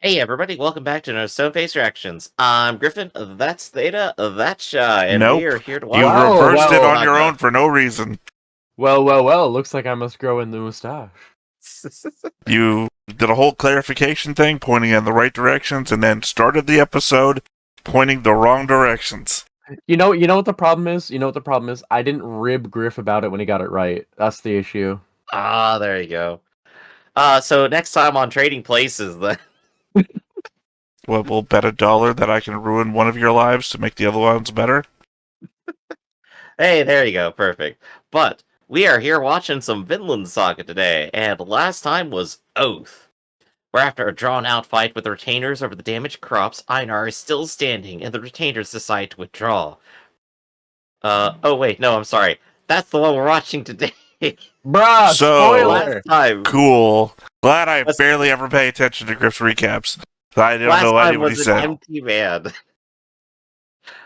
Hey everybody, welcome back to No Stone Face Reactions. I'm Griffin, that's Theta, that's Shy, and we Nope. are here to watch You Wow, reversed it well, on your Saga. own for no reason. well, looks like I must grow a new mustache. You did a whole clarification thing, pointing in the right directions, and then started the episode pointing the wrong directions. You know what the problem is? I didn't rib Griff about it when he got it right. That's the issue. There you go. So next time on Trading Places, then. Well, we'll bet $1 that I can ruin one of your lives to make the other ones better. Hey, there you go, perfect. But we are here watching some Vinland Saga today, and last time was Oath, where after a drawn-out fight with the retainers over the damaged crops, Einar is still standing, and the retainers decide to withdraw. Oh wait, no, I'm sorry. That's the one we're watching today. Bruh, So, Last spoiler! time. cool. Glad I Last- barely ever pay attention to Griff's recaps. I don't Last know time anybody was an said. empty man,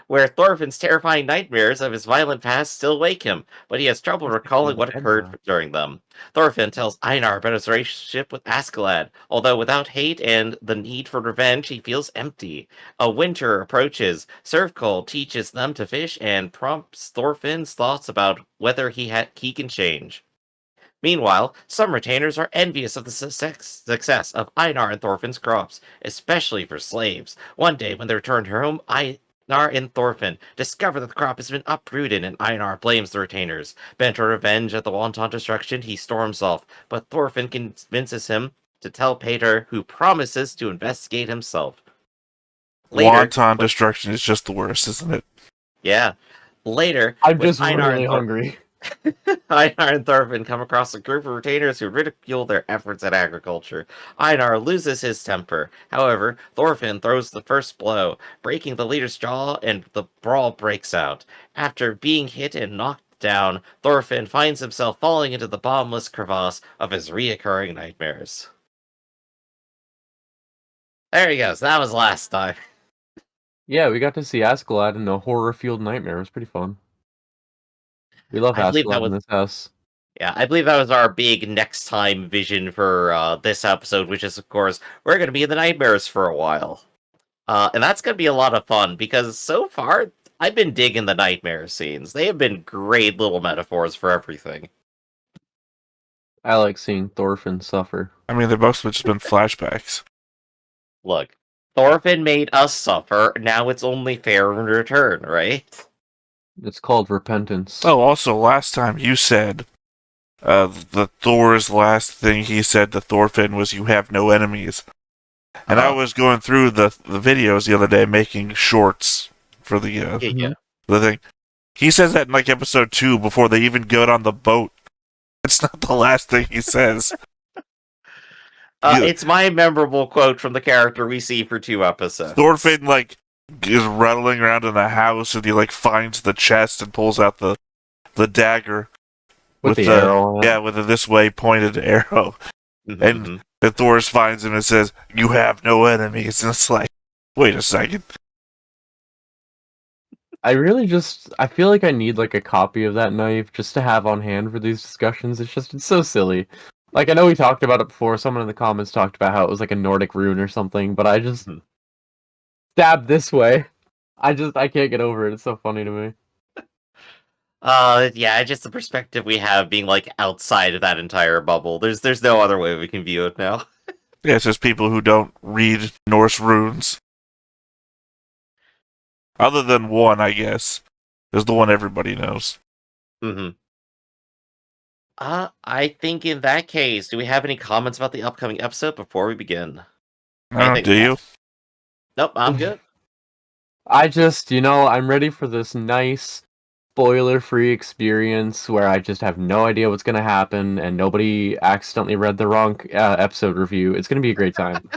where Thorfinn's terrifying nightmares of his violent past still wake him, but he has trouble recalling what occurred during them. Thorfinn tells Einar about his relationship with Askeladd, although without hate and the need for revenge, he feels empty. A winter approaches. Surfcoal teaches them to fish and prompts Thorfinn's thoughts about whether he can change. Meanwhile, some retainers are envious of the success of Einar and Thorfinn's crops, especially for slaves. One day, when they return home, Einar and Thorfinn discover that the crop has been uprooted, and Einar blames the retainers. Bent on revenge at the wanton destruction, he storms off, but Thorfinn convinces him to tell Peter, who promises to investigate himself. Later, Wanton destruction is just the worst, isn't it? yeah. Later, I'm when just really Einar hungry. and Thorfinn come across a group of retainers who ridicule their efforts at agriculture. Einar loses his temper. However, Thorfinn throws the first blow, breaking the leader's jaw, and the brawl breaks out. After being hit and knocked down, Thorfinn finds himself falling into the bottomless crevasse of his reoccurring nightmares. There he goes. That was last time. Yeah, we got to see Askeladd in a horror-fueled nightmare. It was pretty fun. We love I believe that Askeladd in was this house. Yeah, I believe that was our big next time vision for this episode, which is, of course, we're going to be in the nightmares for a while. And that's going to be a lot of fun, because so far, I've been digging the nightmare scenes. They have been great little metaphors for everything. I like seeing Thorfinn suffer. I mean, they've mostly just been flashbacks. Look, Thorfinn made us suffer, now it's only fair in return, right? It's called repentance. Oh, also, last time you said the Thor's last thing he said to Thorfinn was, "You have no enemies." And I was going through the videos the other day, making shorts for the Yeah. the thing. He says that in like episode 2 before they even get on the boat. It's not the last thing he says. It's my memorable quote from the character we see for 2 episodes. Thorfinn like is rattling around in the house, and he like finds the chest and pulls out the dagger with the arrow. Yeah, with a this way pointed arrow. And Thor finds him and says, "You have no enemies." And it's like, wait a second. I feel like I need like a copy of that knife just to have on hand for these discussions. It's so silly. Like, I know we talked about it before. Someone in the comments talked about how it was like a Nordic rune or something, but I just stab this way. I can't get over it. It's so funny to me. Yeah, just the perspective we have being like outside of that entire bubble. There's no other way we can view it now. Yeah, it's just people who don't read Norse runes. Other than one, I guess. Is the one everybody knows. I think in that case, do we have any comments about the upcoming episode before we begin? Do you? Nope, I'm good. I'm ready for this nice, spoiler-free experience where I just have no idea what's going to happen and nobody accidentally read the wrong episode review. It's going to be a great time.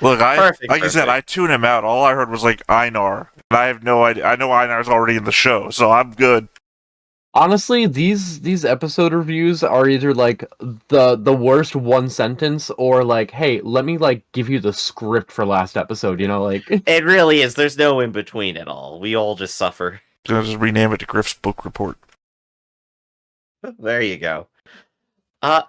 Look, Perfect. I said, I tune him out. All I heard was like Einar. And I have no idea. I know Einar's already in the show, so I'm good. Honestly, these episode reviews are either like the worst one sentence or like, hey, let me like give you the script for last episode, like It really is. There's no in between at all. We all just suffer. I'm gonna just rename it to Griff's Book Report. There you go.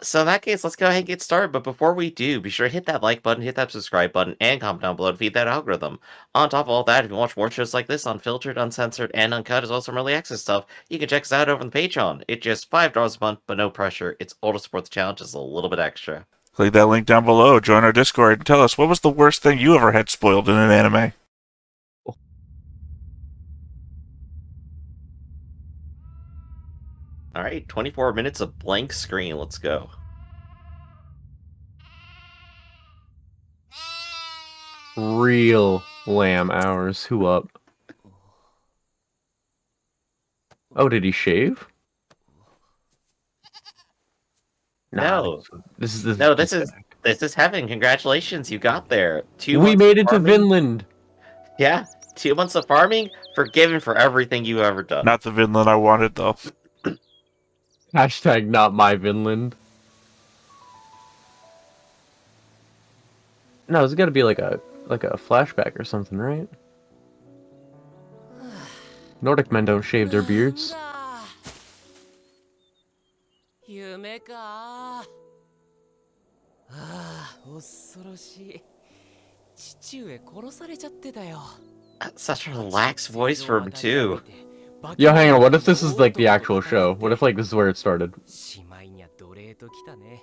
So in that case, let's go ahead and get started. But before we do, be sure to hit that like button, hit that subscribe button, and comment down below to feed that algorithm. On top of all that, if you watch more shows like this, unfiltered, uncensored, and uncut, as well as some early access stuff, you can check us out over on the Patreon. It's just $5 a month, but no pressure. It's all to support the channel, just a little bit extra. Click that link down below, join our Discord, and tell us what was the worst thing you ever had spoiled in an anime. All right, 24 minutes of blank screen. Let's go. Real lamb hours. Who up? Oh, did he shave? No. This This is heaven. Congratulations, you got there. We made it to Vinland. Yeah, 2 months of farming, forgiven for everything you've ever done. Not the Vinland I wanted, though. Hashtag not my Vinland. No, it's got to be like a flashback or something, right? Nordic men don't shave their beards. 夢かああ恐ろしい父上殺されちゃってたよ Such a relaxed voice for him, too. Yo, hang on, what if this is like the actual show? What if like this is where it started? しまいには奴隷ときたね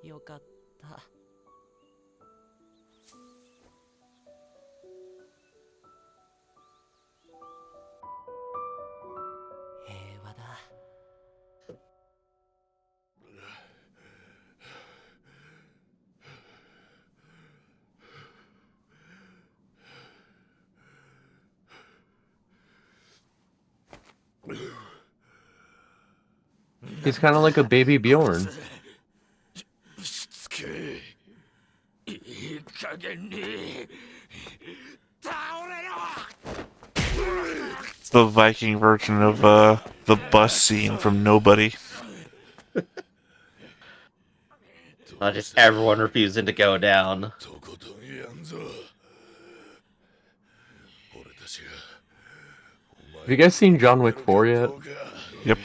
よかった平和だ He's kind of like a baby Bjorn. It's the Viking version of the bus scene from Nobody. Just everyone refusing to go down. Have you guys seen John Wick 4 yet? Yep.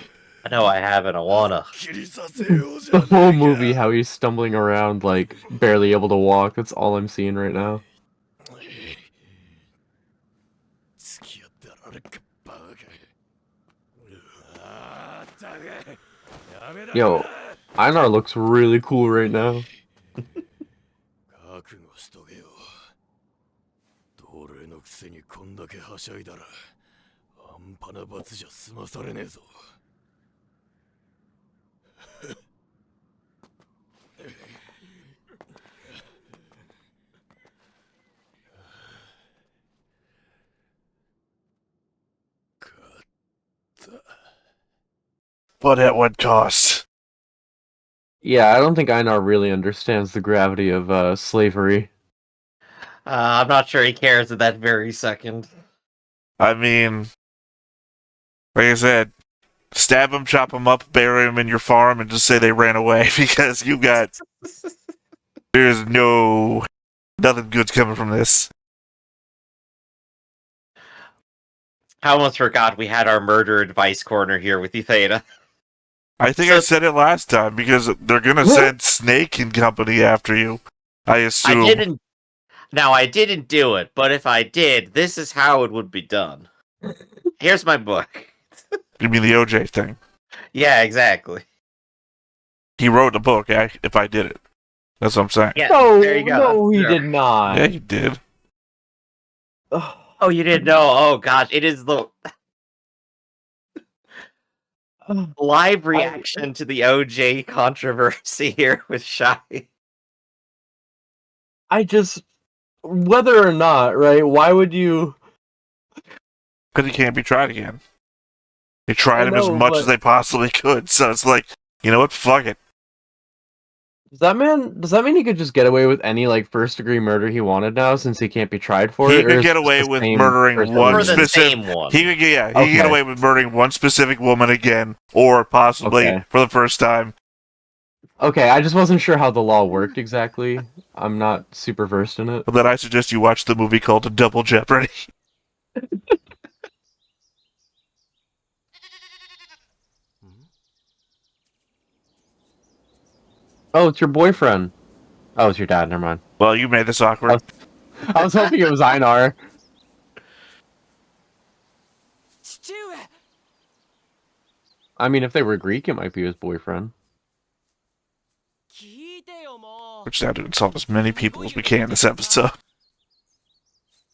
I know I haven't, I wanna. The whole movie, how he's stumbling around, like, barely able to walk. That's all I'm seeing right now. Yo, Einar looks really cool right now. 覚悟しとけよ。奴隷のくせにこんだけはしゃいだら半端な罰じゃ済まされねえぞ。But at what cost? Yeah, I don't think Einar really understands the gravity of slavery. I'm not sure he cares at that very second. I mean, like I said, stab him, chop him up, bury him in your farm, and just say they ran away because you got. There's nothing good's coming from this. I almost forgot we had our murder advice corner here with you, Theta. I think I said it last time because they're gonna send Snake and company after you. I assume. I didn't do it, but if I did, this is how it would be done. Here's my book. You mean the OJ thing? Yeah, exactly. He wrote a book. If I did it, that's what I'm saying. Yeah, No, there you go. no, he There. did not. Yeah, he did. Oh, you didn't know? Oh, gosh, it is the live reaction to the OJ controversy here with Shy. Whether or not, right? Why would you? Because he can't be tried again. They tried him as know, much but- as they possibly could, so it's like, you know what? Fuck it. Does that mean he could just get away with any like first degree murder he wanted now, since he can't be tried for He it? Or could is get it away just the with same murdering person? one For the specific. same one. He could get Okay. away with murdering one specific woman again, or possibly Okay. for the first time. Okay, I just wasn't sure how the law worked exactly. I'm not super versed in it. But then I suggest you watch the movie called Double Jeopardy. Oh, it's your boyfriend. Oh, it's your dad. Never mind. Well, you made this awkward. I was hoping it was Einar. 父上 I mean, if they were Greek, it might be his boyfriend. 聞いてよもう We're just now to insult as many people as we can in this episode.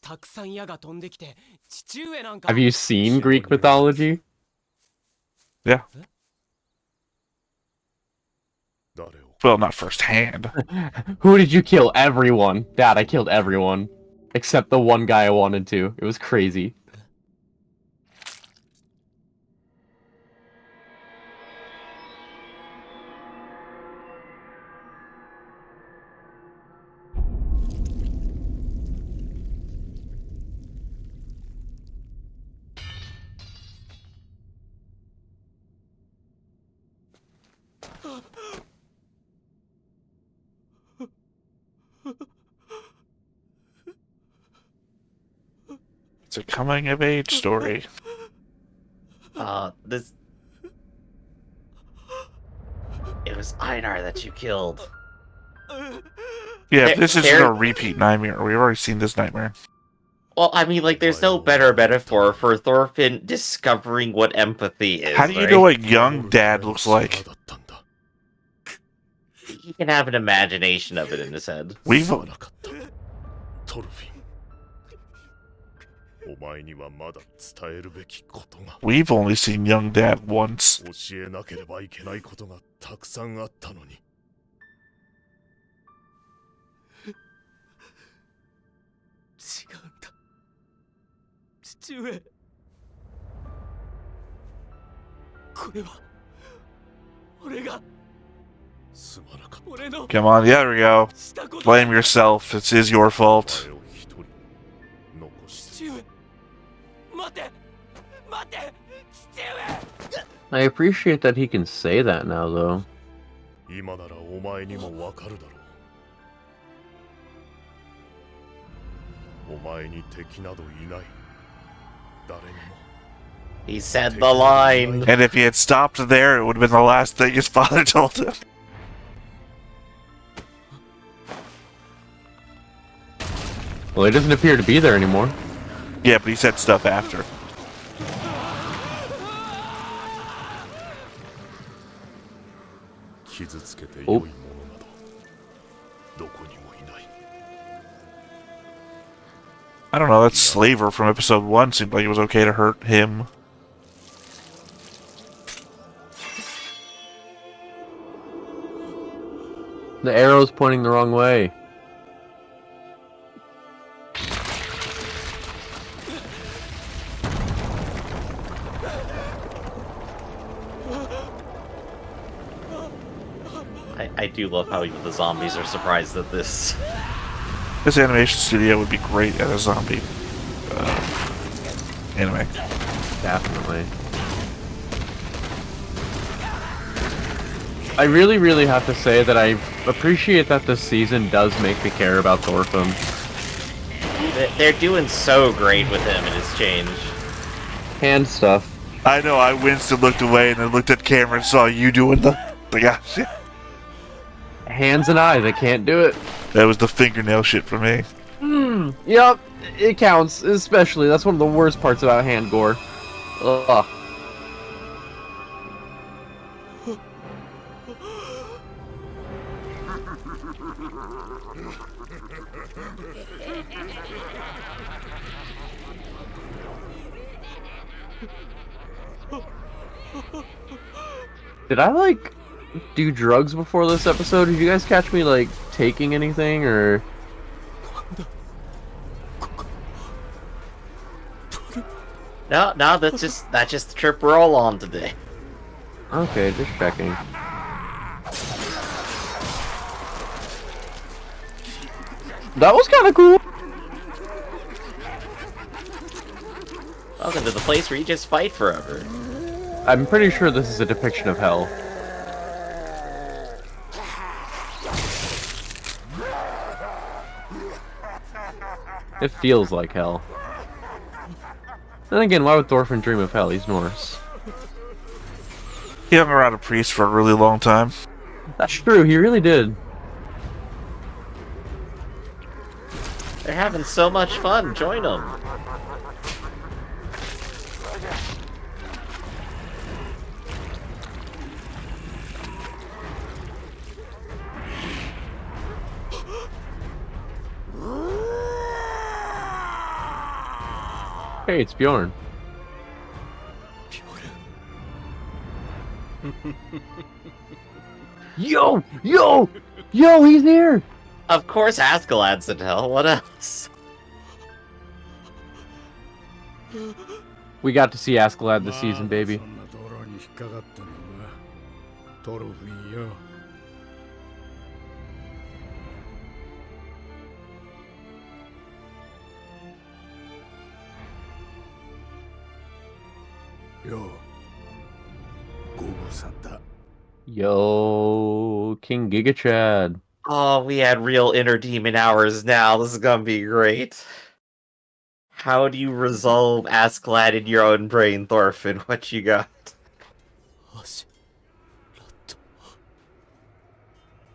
たくさん矢が飛んできて父上なんか Have you seen Greek mythology? Yeah. 誰を Well, not firsthand. Who did you kill? Everyone. Dad, I killed everyone. Except the one guy I wanted to. It was crazy. It's a coming of age story. This. It was Einar that you killed. Yeah, There- this isn't there- a repeat nightmare. We've already seen this nightmare. Well, I mean, like, there's no better metaphor for Thorfinn discovering what empathy is. How do you right? know what young dad looks like? だったんだ He can have an imagination of it in his head. We've すまなかったトルフィンお前にはまだ伝えるべきことが we've only seen young dad once. 教えなければいけないことがたくさんあったのに違うんだ父上これは俺がすまなかった 俺の Come on, there we go. したこと Blame yourself. It is your お fault. 前を一人残して父上待て待て父上 I appreciate that he can say that now, though. 今ならお前にもわかるだろうお前に敵などいない誰にも He said the line. And if he had stopped there, it would have been the last thing his father told him. Well, he doesn't appear to be there anymore. Yeah, but he said stuff after. 傷つけて良いものなどどこにもいない I don't know, that slaver from episode 1 seemed like it was okay to hurt him. The arrow's pointing the wrong way. I do love how even the zombies are surprised at this. This animation studio would be great at a zombie anime. Definitely. I really, really have to say that I appreciate that this season does make me care about Thorfinn. They're doing so great with him and his change. Hand stuff. I know, I winced and looked away and then looked at camera and saw you doing the gosh. Hands and eyes, I can't do it. That was the fingernail shit for me. Yep, it counts, especially. That's one of the worst parts about hand gore. Ugh. Did I, like, do drugs before this episode? Did you guys catch me, like, taking anything, or... No, that's just the trip we're all on today. Okay, just checking. That was kind of cool! Welcome to the place where you just fight forever. I'm pretty sure this is a depiction of hell. It feels like hell. Then again, why would Thorfinn dream of hell? He's Norse. He hung around a priest for a really long time. That's true, he really did. They're having so much fun. Join them. Hey, it's Bjorn. Yo! Yo! Yo, he's here! Of course, Askeladd's in hell. What else? We got to see Askeladd this season, baby. そんなところに引っかかったのはトルフィンよ。よ、ご無沙汰。 Yo, King Giga Chad. Oh, we had real inner demon hours now. This is gonna be great. How do you resolve Askeladd in your own brain, Thorfinn? What you got? 足ラット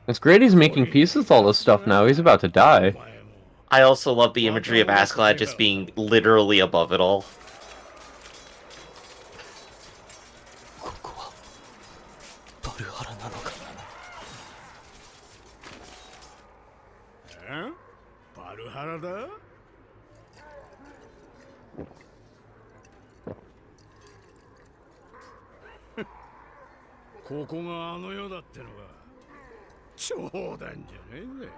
It's great he's making peace with all this stuff now. He's about to die. I also love the imagery of Askeladd just being literally above it all. ここはバルハラなのか。え？バルハラだ？ここがあの世だってのが冗談じゃねえぜ。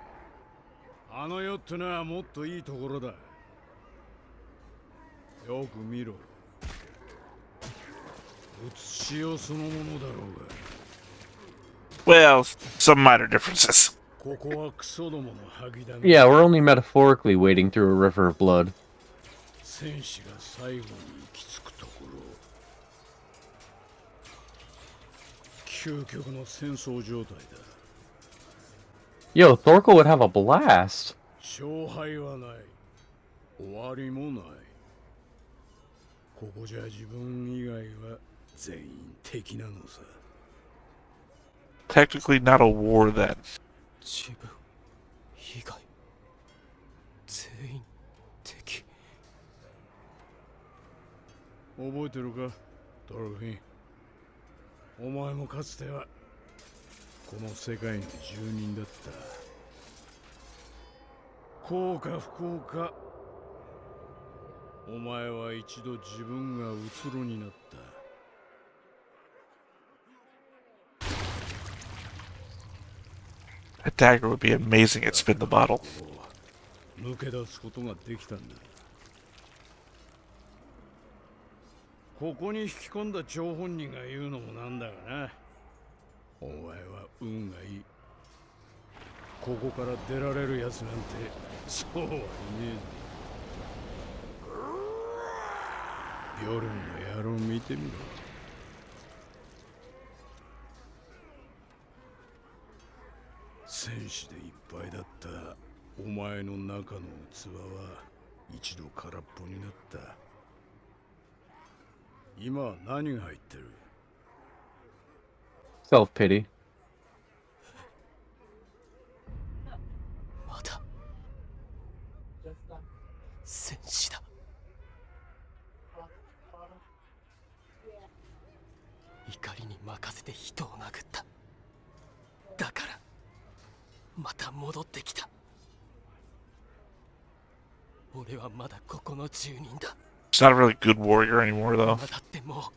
あの世ってのはもっといいところだ。よく見ろ。写しよそのものだろうが。 Well, some minor differences. ここはクソどもの吐きだめ。 Yeah, we're only metaphorically wading through a river of blood. 戦士が最後に行き着くところ。究極の戦争状態だ。 Yo, Thorkel would have a blast. 勝敗はない。終わりもない。ここじゃ自分以外は全員敵なのさ。 Technically not a war then. 自分以外全員敵。覚えてるか、ドルフィン。お前もかつてはこの世界の住人だった。幸か不幸か、お前は一度自分がうつろになった。 A dagger would be amazing at spin the bottle. 抜け出すことができたんだ。ここに引き込んだ張本人が言うのもなんだがな。お前は運がいい。ここから出られるやつなんてそうはいねえぞ。夜の野郎見てみろ。戦士でいっぱいだったお前の中の器は一度空っぽになった。今は何が入ってる？ Self-pity. まだ戦士だ。怒りに任せて人を殴った。だからまた戻ってきた。俺はまだここの住人だ。 He's not a really good warrior anymore, though. まだっても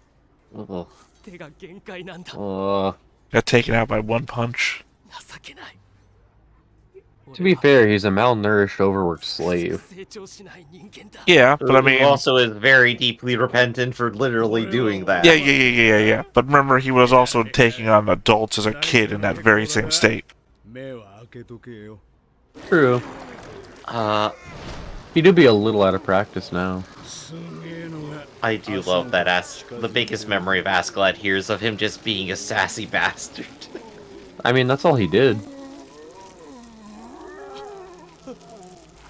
Ugh. う手が限界なんだ。 Uh, Got taken out by one punch. 情けない。 to be fair, he's a malnourished, overworked slave. 成長しない人間だ。 Yeah, but I Who mean... also is very deeply repentant for literally doing that. Yeah. But remember, he was also taking on adults as a kid in that very same state. 目は開けとけよ。 True. He did be a little out of practice now. すげえのが I do love that the biggest memory of Askeladd here is of him just being a sassy bastard. I mean, that's all he did.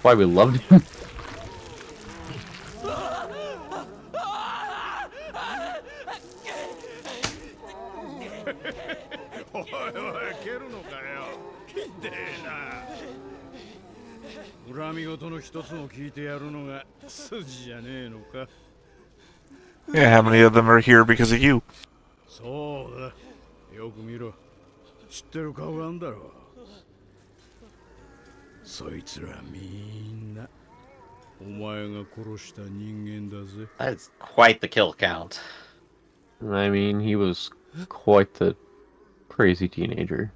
Why we loved him. おいおい、蹴るのかよ。でな。恨み事の一つも聞いてやるのが筋じゃねえのか。Yeah, how many of them are here because of you? そうだ。よく見ろ。知ってる顔があんだろう。そいつらみんなお前が殺した人間だぜ。 That's quite the kill count. I mean, he was quite the crazy teenager.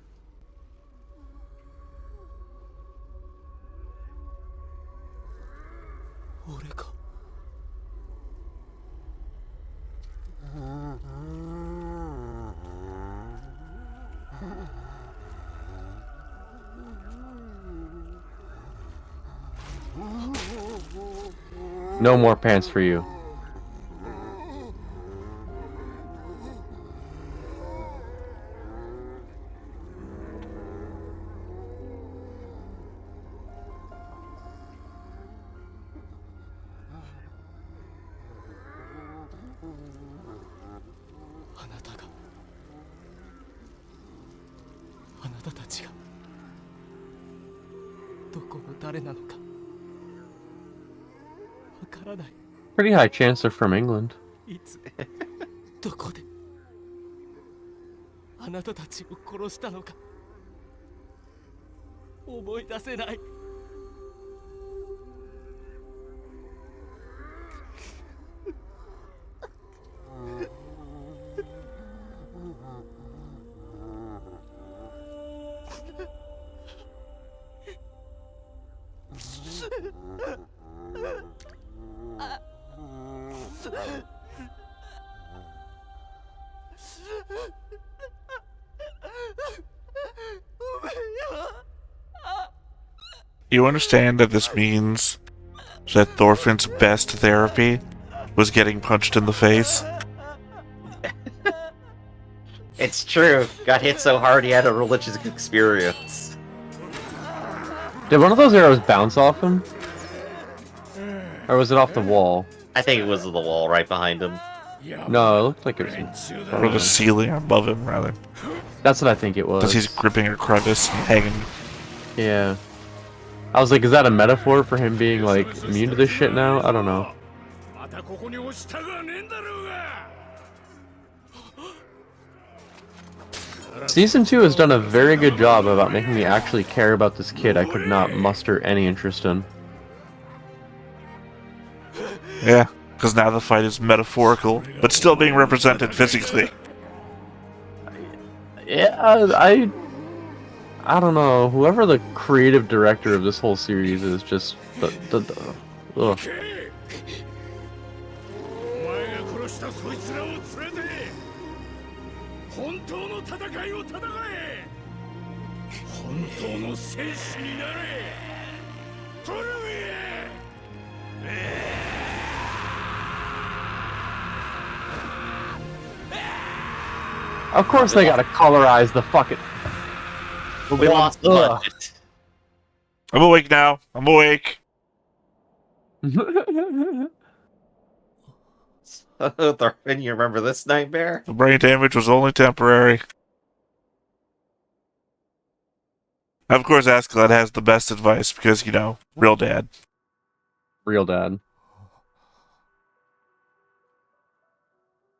俺か。No more pants for you. あなたが、あなたたちがどこの誰なのかわからない。 Pretty high chance they're from England. いつどこであなたたちを殺したのか思い出せない。You understand that this means that Thorfinn's best therapy was getting punched in the face? It's true. Got hit so hard he had a religious experience. Did one of those arrows bounce off him? Or was it off the wall? I think it was the wall right behind him. No, it looked like it was... Or the ceiling above him, rather. That's what I think it was. Because he's gripping a crevice and hanging. Yeah. I was like, is that a metaphor for him being, like, immune to this shit now? I don't know. Season 2 has done a very good job about making me actually care about this kid I could not muster any interest in. Yeah, because now the fight is metaphorical, but still being represented physically. Yeah, I don't know. Whoever the creative director of this whole series is, just ugh. 本当の戦士になれ。トルミエ。Of course they gotta colorize the fucking... We lost the Ugh. budget. I'm awake now. I'm awake. Thorfinn, you remember this nightmare? The brain damage was only temporary. Of course, Askeladd has the best advice because, you know, real dad. Real dad.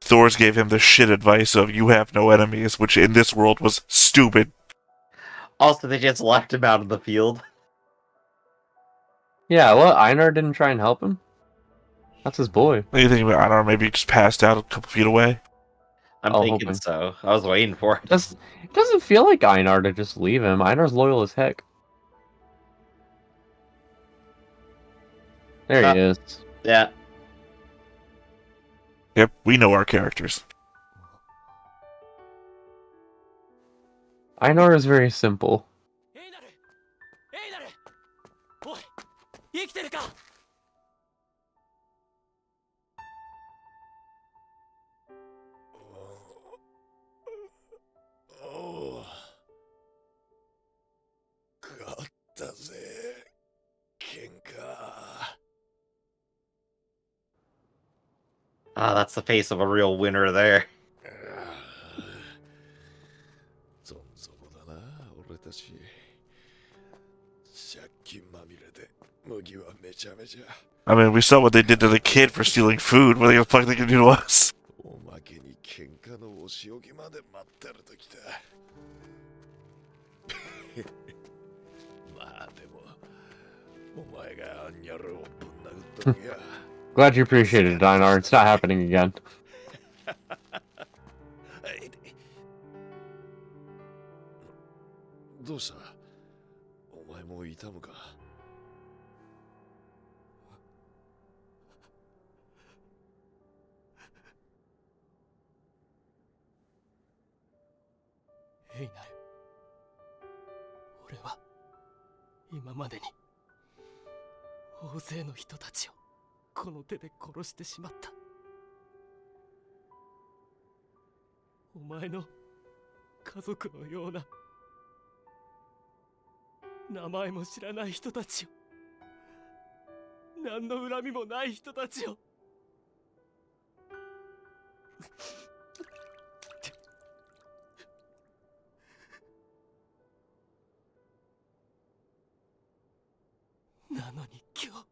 Thor's gave him the shit advice of you have no enemies, which in this world was stupid. Also, they just left him out in the field. Yeah, well, Einar didn't try and help him? That's his boy. What do you think about, I don't know, maybe he just passed out a couple feet away? I'm Oh, thinking hoping. so. I was waiting for it. It doesn't feel like Einar to just leave him. Einar's loyal as heck. There he is. Yeah. Yep, we know our characters. Einar is very simple. おい、生きてるか。おう。勝ったぜ。喧嘩。Ah, that's the face of a real winner there. どん底だな、俺たち。借金まみれで麦はめちゃめちゃ。I mean, we saw what they did to the kid for stealing food. What the fuck they can do to us? おまけに喧嘩のお仕置きまで待ってる時だ。まあでも、お前があんにゃろをぶん殴った時は。Glad you appreciated it, Dinar. It's not happening again. どうした？お前も痛むか？エイナル、俺は今までに大勢の人たちをこの手で殺してしまった。お前の家族のような名前も知らない人たちを、何の恨みもない人たちを。なのに今日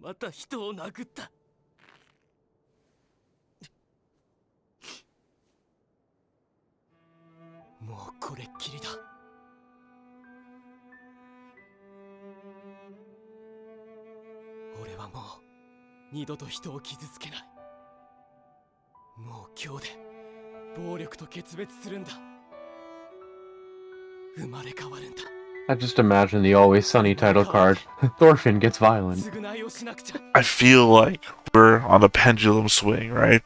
また人を殴った。もうこれっきりだ。俺はもう二度と人を傷つけない。もう今日で暴力と決別するんだ。生まれ変わるんだ。I just imagine the Always Sunny title card. Thorfinn gets violent. I feel like we're on a pendulum swing, right?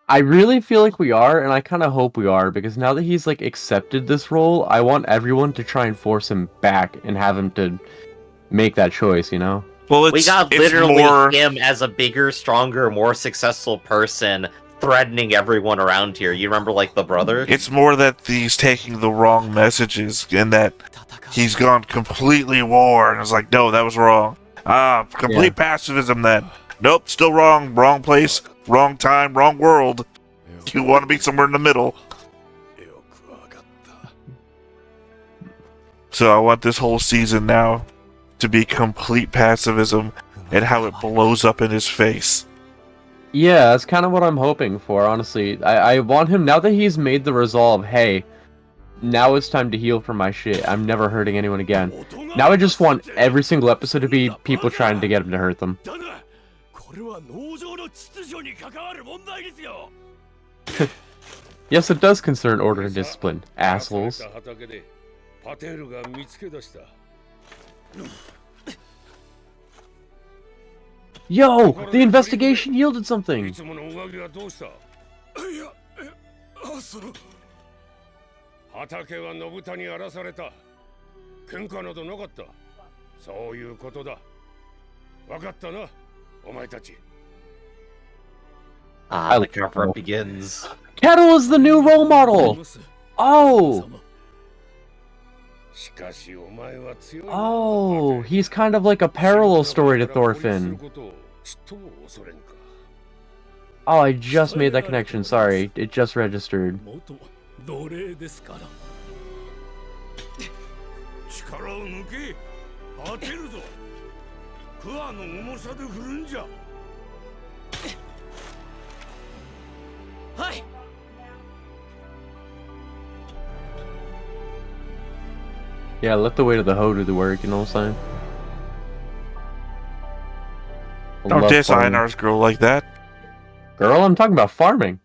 I really feel like we are, and I kind of hope we are, because now that he's, like, accepted this role, I want everyone to try and force him back and have him to make that choice, you know? Well, we got literally him as a bigger, stronger, more successful person threatening everyone around here. You remember, like, the brother? It's more that he's taking the wrong messages, and that he's gone completely war, and it's like, no, that was wrong. Complete pacifism then. Nope, still wrong. Wrong place, wrong time, wrong world. You want to be somewhere in the middle. So I want this whole season now to be complete pacifism and how it blows up in his face. Yeah, that's kind of what I'm hoping for, honestly. I want him, now that he's made the resolve, hey, now it's time to heal from my shit. I'm never hurting anyone again. Now I just want every single episode to be people trying to get him to hurt them. Yes, it does concern order and discipline, assholes. Yo, the investigation yielded something. 畑は信太に荒らされた。喧嘩などなかった。そういうことだ。わかったな、お前たち。Ah, the cover-up begins. Kettle is the new role model! Oh! Oh, he's kind of like a parallel story to Thorfinn. Oh, I just made that connection, sorry. It just registered. 奴隷ですから。力を抜け、当てるぞ。クワの重さで振るんじゃ。はい。Yeah, let the weight of the hoe do the work, you know what I'm saying? Don't diss Einar's girl like that. Girl, I'm talking about farming.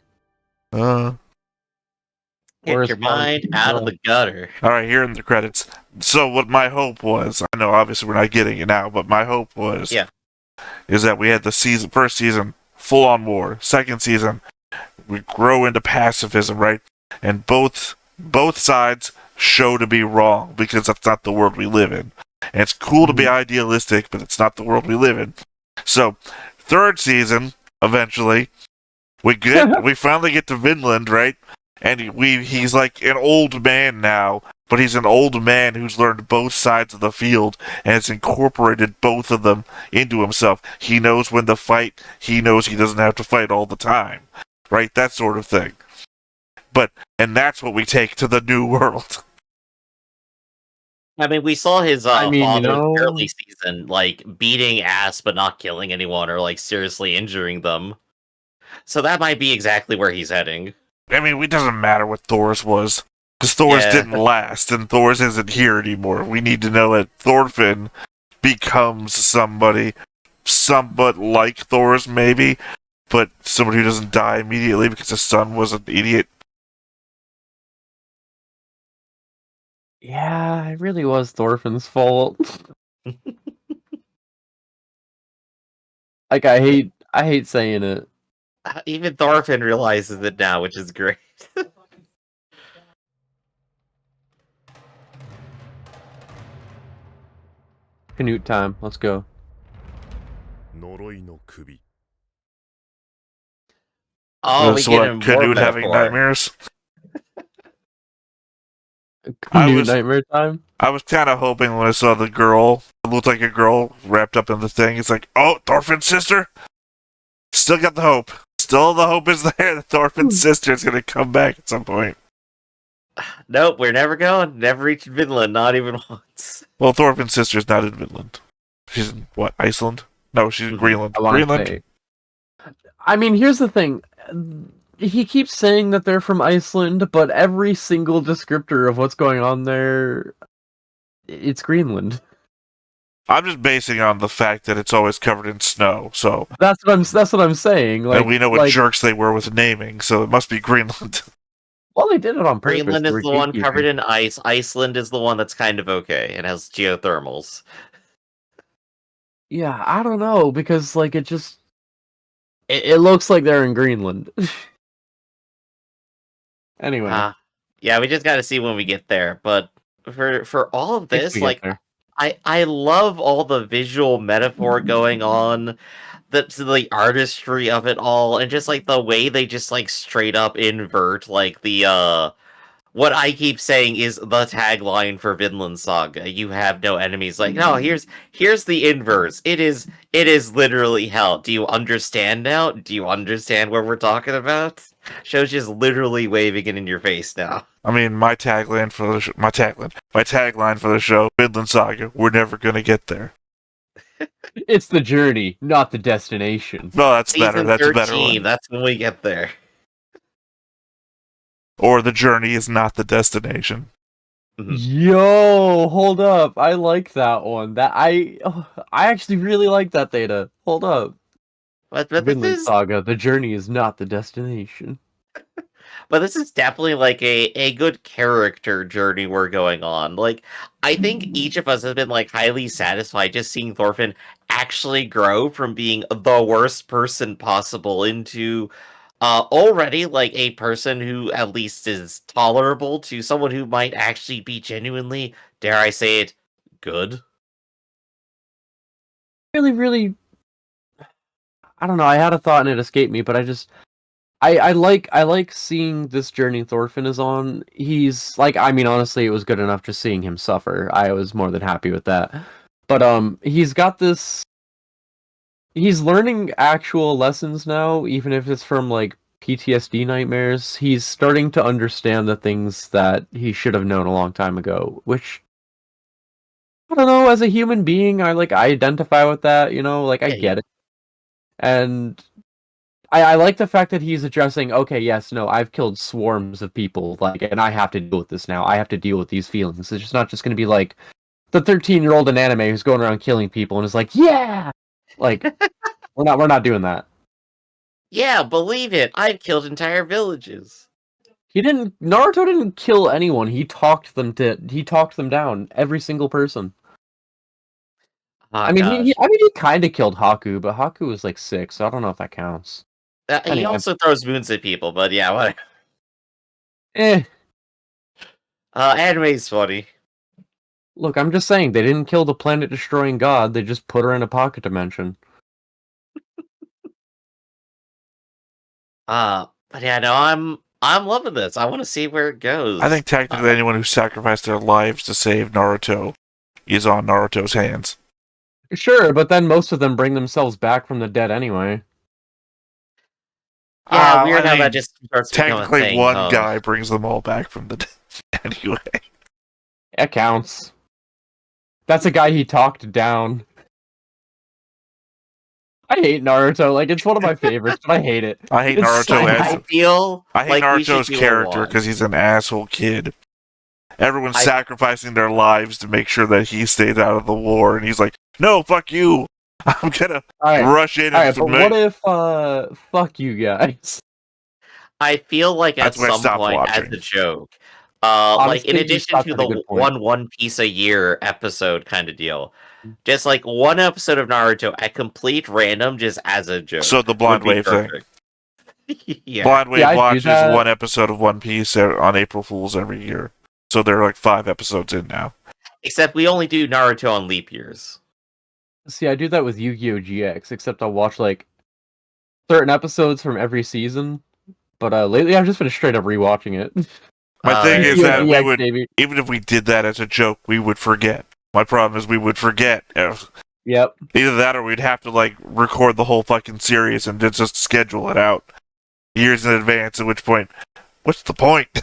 Get your mind out of the gutter. Alright, here in the credits. So what my hope was, I know obviously we're not getting it now, but my hope was is that we had the first season full on war. Second season, we grow into pacifism, right? And both sides show to be wrong, because that's not the world we live in. And it's cool to be idealistic, but it's not the world we live in. So, third season, eventually, we finally get to Vinland, right? And he's like an old man now, but he's an old man who's learned both sides of the field and has incorporated both of them into himself. He knows when to fight. He knows he doesn't have to fight all the time. Right? That sort of thing. And that's what we take to the new world. I mean, we saw his I mean, father you know- in the early season, like, beating ass but not killing anyone or, like, seriously injuring them. So that might be exactly where he's heading. I mean, it doesn't matter what Thor's was. Because Thor's Yeah. didn't last, and Thor's isn't here anymore. We need to know that Thorfinn becomes somebody somewhat like Thor's, maybe, but somebody who doesn't die immediately because his son was an idiot. Yeah, it really was Thorfinn's fault. Like, I hate saying it. Even Thorfinn realizes it now, which is great. Canute time. Let's go. 呪いの首 Oh, we That's get what, him more Canute having metaphor. nightmares? Canute was- nightmare time. I was kind of hoping when I saw the girl, it looked like a girl wrapped up in the thing. It's like, oh, Thorfinn's sister? Still got the hope. Still the hope is there that Thorfinn's sister is going to come back at some point. Nope, we're never going. Never reached Vinland, not even once. Well, Thorfinn's sister's not in Vinland. She's in, what, Iceland? No, she's in Greenland. I wanna Greenland? say. I mean, here's the thing. He keeps saying that they're from Iceland, but every single descriptor of what's going on there, it's Greenland. I'm just basing on the fact that it's always covered in snow, so... That's what I'm saying. Like, and we know what like, jerks they were with naming, so it must be Greenland. well, they did it on purpose. Greenland is They the were one gatekeeping. covered in ice. Iceland is the one that's kind of okay. It has geothermals. Yeah, I don't know, because, like, it just... It looks like they're in Greenland. Anyway. Yeah, we just got to see when we get there. But for all of if this, we get like, there. I love all the visual metaphor going on, the artistry of it all, and just like the way they just like straight up invert like the what I keep saying is the tagline for Vinland Saga. You have no enemies. Like, no, here's the inverse. It is literally hell. Do you understand now? Do you understand what we're talking about? Show's just literally waving it in your face now. I mean, my tagline for the my tagline for the show, Vinland Saga, we're never gonna get there. It's the journey, not the destination. No, that's better. Season That's a 13, better one. that's when we get there. Or the journey is not the destination. Yo, hold up. I like that one. I actually really like that data. Hold up. But Vinland this is Saga, the journey is not the destination. But this is definitely like a good character journey we're going on. Like, I think each of us has been like highly satisfied just seeing Thorfinn actually grow from being the worst person possible into already like a person who at least is tolerable to someone who might actually be genuinely, dare I say it, good. Really, really, I don't know. I had a thought and it escaped me, but I like seeing this journey Thorfinn is on. He's like, I mean, honestly, it was good enough just seeing him suffer. I was more than happy with that. But he's got this. He's learning actual lessons now, even if it's from like PTSD nightmares. He's starting to understand the things that he should have known a long time ago, which I don't know, as a human being, I identify with that, you know, like I Yeah, get it. And I like the fact that he's addressing, okay, yes, no, I've killed swarms of people, like, and I have to deal with this now. I have to deal with these feelings. It's just not just gonna be like the 13-year-old in anime who's going around killing people and is like, yeah! Like, we're not doing that. Yeah, believe it. I've killed entire villages. Naruto didn't kill anyone. He talked them down, every single person. Oh, I mean, gosh. he kind of killed Haku, but Haku was like 6, so I don't know if that counts. He anyway. also throws moons at people, but yeah, whatever. Eh, Anime's funny. look, I'm just saying, they didn't kill the planet-destroying god, they just put her in a pocket dimension. But yeah, no, I'm loving this. I want to see where it goes. I think technically anyone who sacrificed their lives to save Naruto is on Naruto's hands. Sure, but then most of them bring themselves back from the dead anyway. Yeah, weird I how mean, that just starts to become a technically, thing. one guy brings them all back from the dead anyway. It counts. That's a guy he talked down. I hate Naruto. Like, it's one of my favorites, but I hate it. I hate It's Naruto so as I feel I hate like we should Naruto's do a character one. because he's an asshole kid. Everyone's I- sacrificing their lives to make sure that he stays out of the war, and he's like, "No, fuck you! I'm gonna Alright, rush in alright, and but what if, fuck you guys? I feel like at That's when I some stopped point, as watching. a joke, like in Honestly, you addition stopped to at a the good point. One Piece a year episode kind of deal, just like one episode of Naruto at complete random, just as a joke. So the would Blind be Wave thing. perfect. Yeah. Blind Wave Yeah, I'd do watches that. one episode of One Piece on April Fools every year. So they're like 5 episodes in now. Except we only do Naruto on leap years. See, I do that with Yu-Gi-Oh! GX, except I'll watch, like, certain episodes from every season. But lately I've just been straight up rewatching it. My thing is Yu-Gi-Oh! that we GX, would, baby. even if we did that as a joke, we would forget. My problem is we would forget. Yep. Either that or we'd have to like record the whole fucking series and just schedule it out years in advance, at which point, what's the point?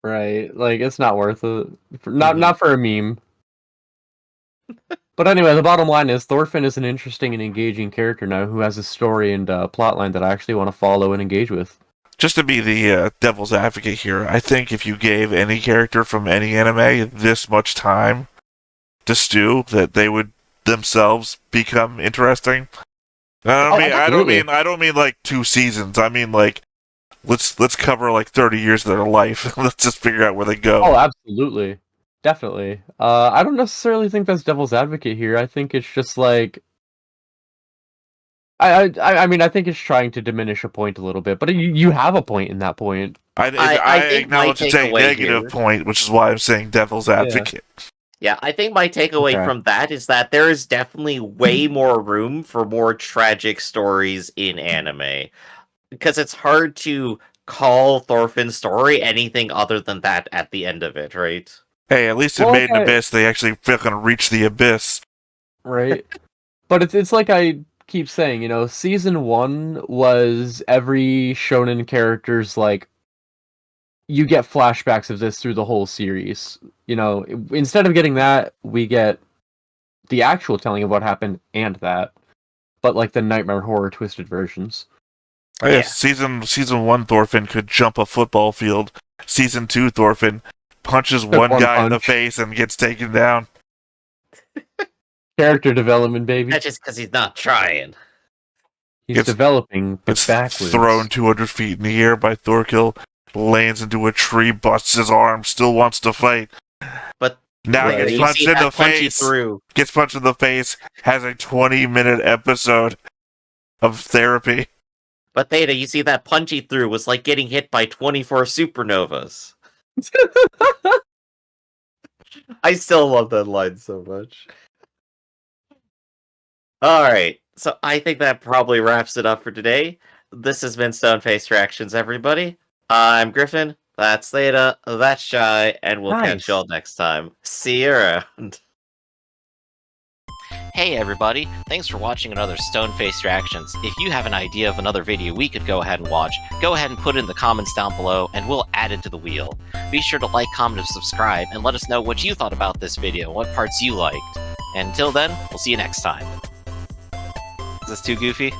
Right. Like, it's not worth it. Not for a meme. But anyway, the bottom line is Thorfinn is an interesting and engaging character now who has a story and plotline that I actually want to follow and engage with. Just to be the devil's advocate here, I think if you gave any character from any anime this much time to stew, that they would themselves become interesting. I don't mean like 2 seasons. I mean like let's cover like 30 years of their life. Let's just figure out where they go. Oh, absolutely. Definitely. I don't necessarily think that's devil's advocate here. I think it's just like I mean I think it's trying to diminish a point a little bit, but you have a point in that point. I think my acknowledge it's a takeaway negative here- point, which is why I'm saying devil's advocate. Yeah, I think my takeaway Okay. from that is that there is definitely way more room for more tragic stories in anime. Because it's hard to call Thorfinn's story anything other than that at the end of it, right? Hey, at least in Well, Made in okay. Abyss, they actually fucking reach the abyss. Right. But it's like I keep saying, you know, season 1 was every shonen character's like you get flashbacks of this through the whole series. You know, instead of getting that, we get the actual telling of what happened and that. But like the nightmare horror twisted versions. Oh, Yeah. yeah, season 1 Thorfinn could jump a football field. Season 2 Thorfinn punches one one guy in the punch. face and gets taken down. Character development, baby. That's just because he's not trying. He's It's- developing, but Gets backwards. thrown 200 feet in the air by Thorkill, lands into a tree, busts his arm, still wants to fight. But Now Right. gets you punched see in that the punchy face. through. Gets punched in the face. Has a 20-minute episode of therapy. But Theta, you see that punchy through was like getting hit by 24 supernovas. I still love that line so much. Alright, so I think that probably wraps it up for today. This has been Stone-Faced Reactions, everybody. I'm Griffin, that's Theta, that's Shy, and we'll catch Nice. y'all next time. See you around. Hey everybody, thanks for watching another Stone-Faced Reactions. If you have an idea of another video we could go ahead and watch, go ahead and put it in the comments down below and we'll add it to the wheel. Be sure to like, comment, and subscribe, and let us know what you thought about this video, what parts you liked. And until then, we'll see you next time. Is this too goofy?